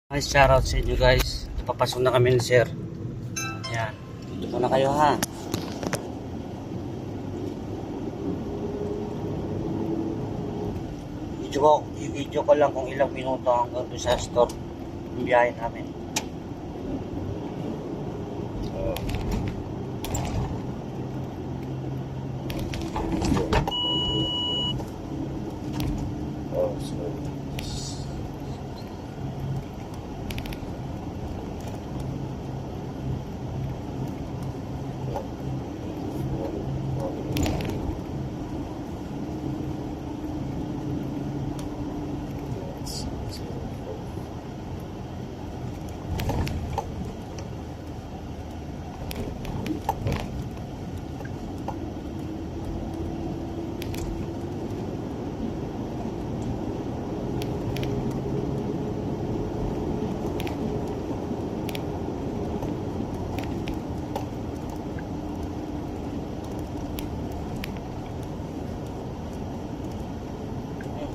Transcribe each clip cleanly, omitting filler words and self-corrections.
Guys, shoutout sa inyo guys. Papasok na kami ni sir. Yan. Dito muna kayo ha. I-video ko lang kung ilang minuto hanggang doon sa store. Yung biyahe namin.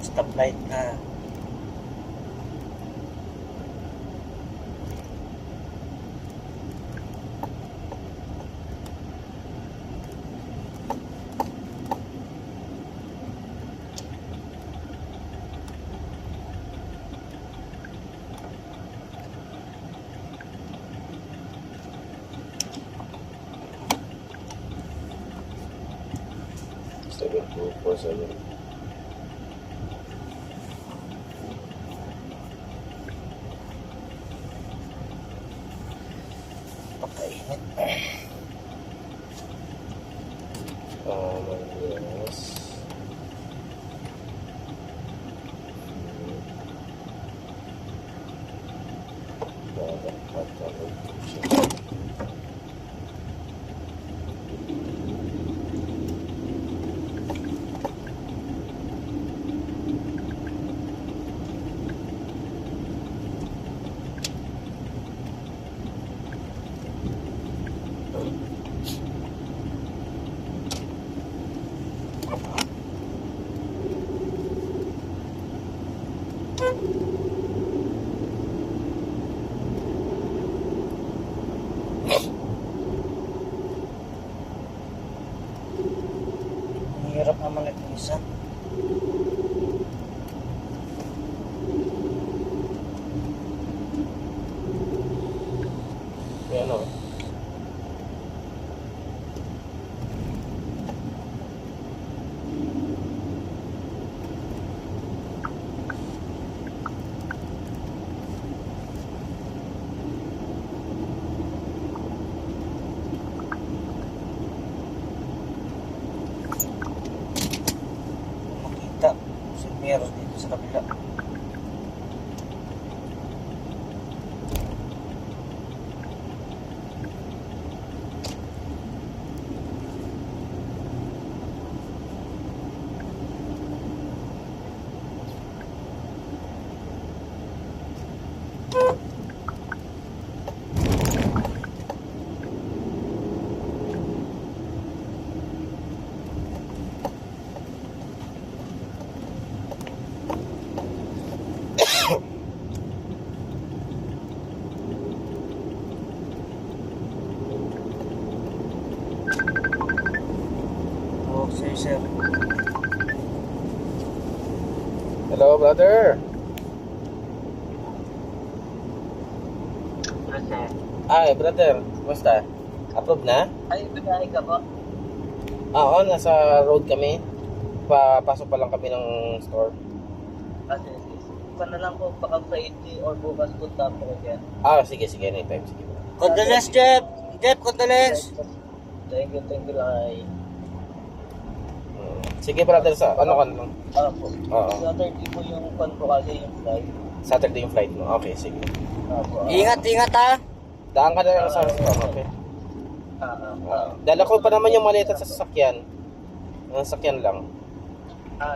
Stoplight na. Pakainit. Yes. Hirap naman itong isa. Yan o. Meron dito sa kabila. Sir. Hello, brother. Sir. Ay, brother. Kumusta? Approve na? Ay, bigahe ka po? Oo, nasa road kami. Papasok pa lang kami ng store. Kasi, pa na lang po, baka Friday or bukas punta po ko dyan. Sige, anytime. Sige. Condolence, Jeff! Jeff, condolence! Thank you, Lai. Sige, brother, sa ano ka lang? Po. Oo. Saturday po yung pan po kasi yung flight. Saturday yung flight mo. Okay, sige. Po. Ingat ha! Daan ka na lang sa store, okay? Dala ko pa naman yung maleta sa sasakyan. Ang sasakyan lang.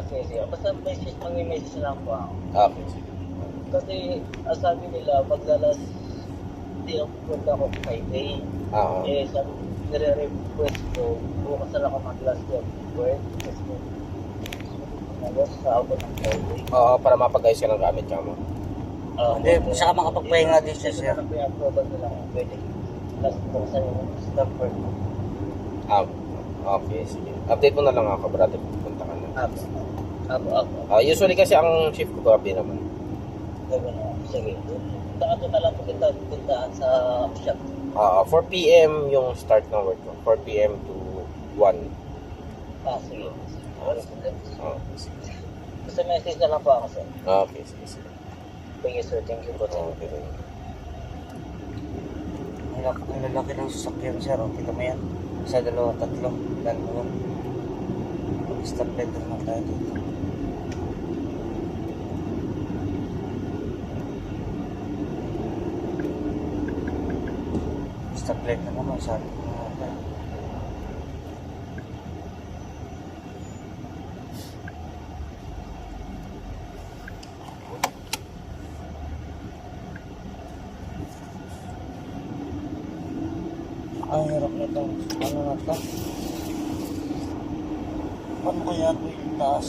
Sige. Basta message lang po ako. Okay, sige. Kasi, sabi nila, paglalas, hindi ako pupunta ako Friday. Oo. Sabi, nire-request ko, bukas na lang ako mag-last job. Kasi, sa ako ng Friday. Oo, para mapag-ayos ka ng gamit ka mo. Hindi, saka makapagpahinga din siya, sir. Kung i-approve na lang, pwede. Last buksan yung stamper. Ah, okay, sige. Update mo na lang ako, brother. Punta ka na. Apo. Usually kasi ang shift ko gabi naman. Gawin na. Sige. Baka doon na lang po kita puntahan sa shop. 4 p.m. yung start ng work ko. 4 p.m. to 1. Sige. Sige. Basta message na lang po ako, sir. Okay, sige, sige. Thank you, sir. Thank you po, sir. Okay, thank you. Ang lalaki ng sasakyan, sir. O, kita mo yan. Isa, dalawa, tatlo. Dalawa. Mag-stop letter na tayo dito. Stop letter naman, sabi ko nga tayo. Ang hirap na ito. Ano na ito? Paano kaya ito yung taas?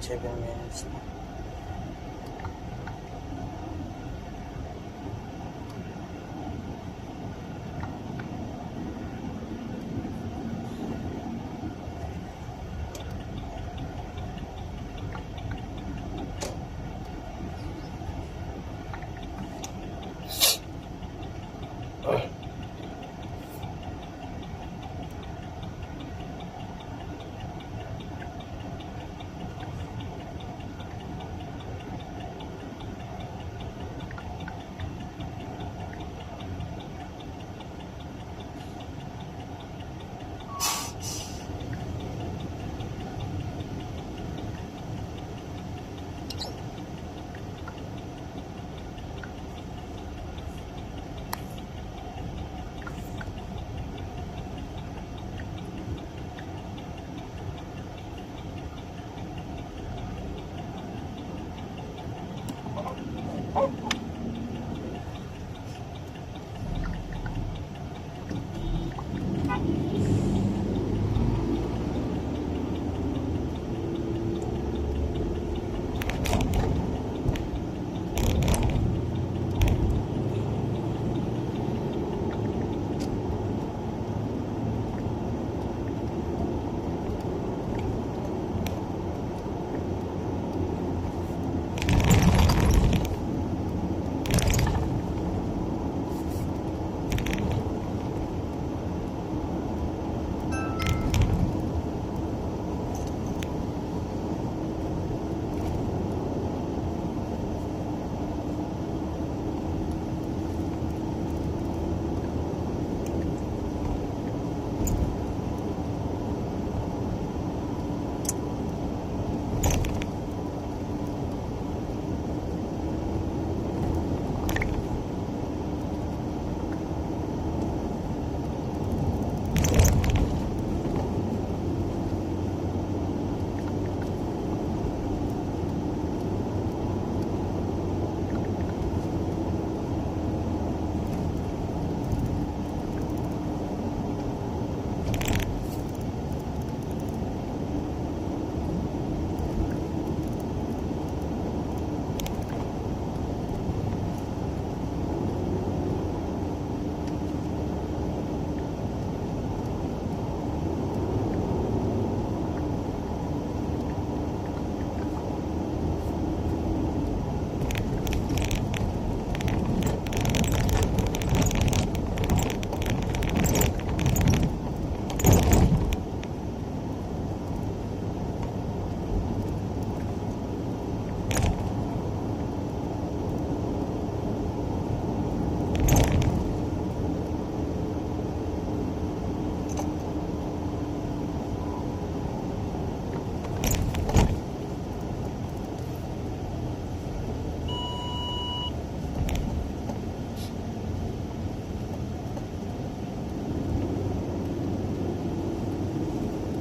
Seven minutes na.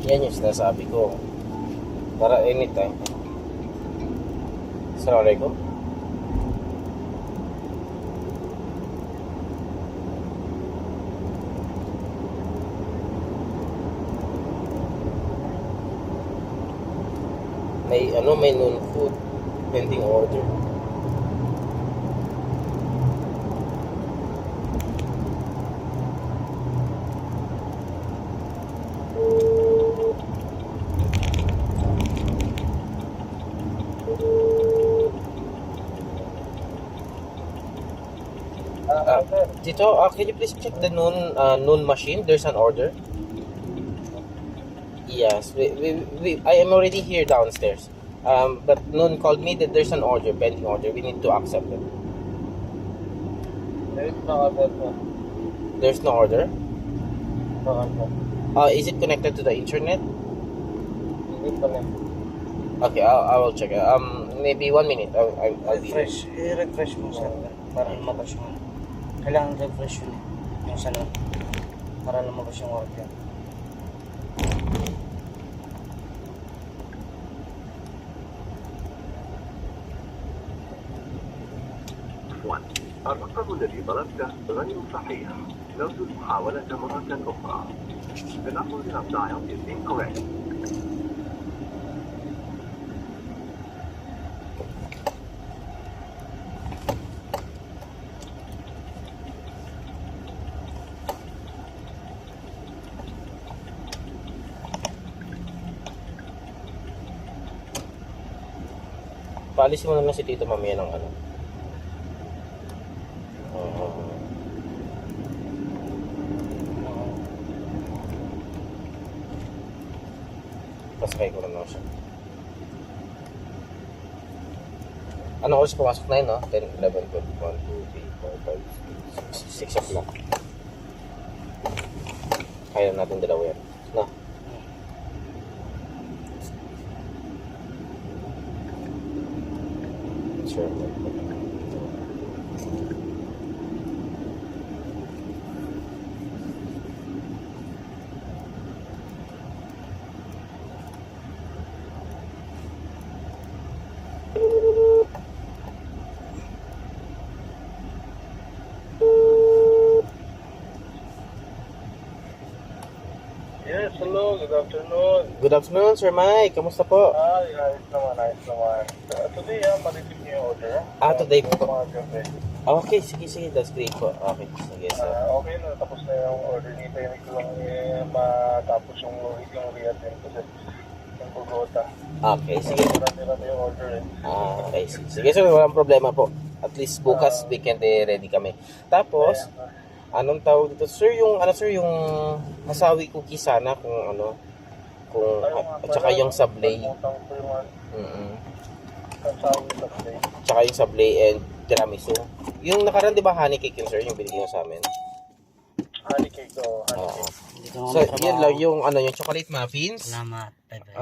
Yan yung sinasabi ko. Para anytime. Assalamualaikum. May noon food pending order. Tito, can you please check the noon machine? There's an order. Yes, I am already here downstairs. But noon called me that there's an order, pending order. We need to accept it. There is no order, sir. There's no order. No order. Is it connected to the internet? Hindi pa lang. Okay, I will check. Maybe 1 minute. I'll be there. Refresh. I-refresh mo sir. Para lumabas yung... Kailangan refresh yun eh. Yung sa noon. Para lumabas yung order. الرقم الذي طلبته غير صحيح. نرجو المحاولة مرة أخرى. The number you have dialed is incorrect. Paalisin mo na lang si Tito mamaya ng ano. Pasakay ko na lang siya. Ano oras pumasok na yun, no? 10, 11, 12, 1, 2, 3, 4, 5, 6 o'clock. Kaya natin dalawa yan. No? Sure. Yes, hello, good afternoon. Good afternoon, Sir Mike. Kamusta po? Ayos naman, ayos naman. Today, ma-receive niyo yung order. Today po. Mga gabi. Okay, sige. That's great po. Okay, sige, sir. Okay na, tapos na yung order nito. Yung ko lang matapos yung reattend ko sa yung Bogota. Okay, sige. Marami yung order eh. Okay, sige sir, walang problema po. At least bukas weekend ready kami. Tapos, anong tawag dito? Sir, yung masawi cookie sana kung at saka yung sablay. Utang ko yung kasawi sa play. Tsaka yung sablay and tiramisu. Yung nakaraan, di ba, honey cake yun, sir, yung binigyan mo sa amin? Honey cake o honey Oo. cake. Hindi ka nga So, matrabaho. yun lang yung chocolate muffins. Salamat. Bye-bye.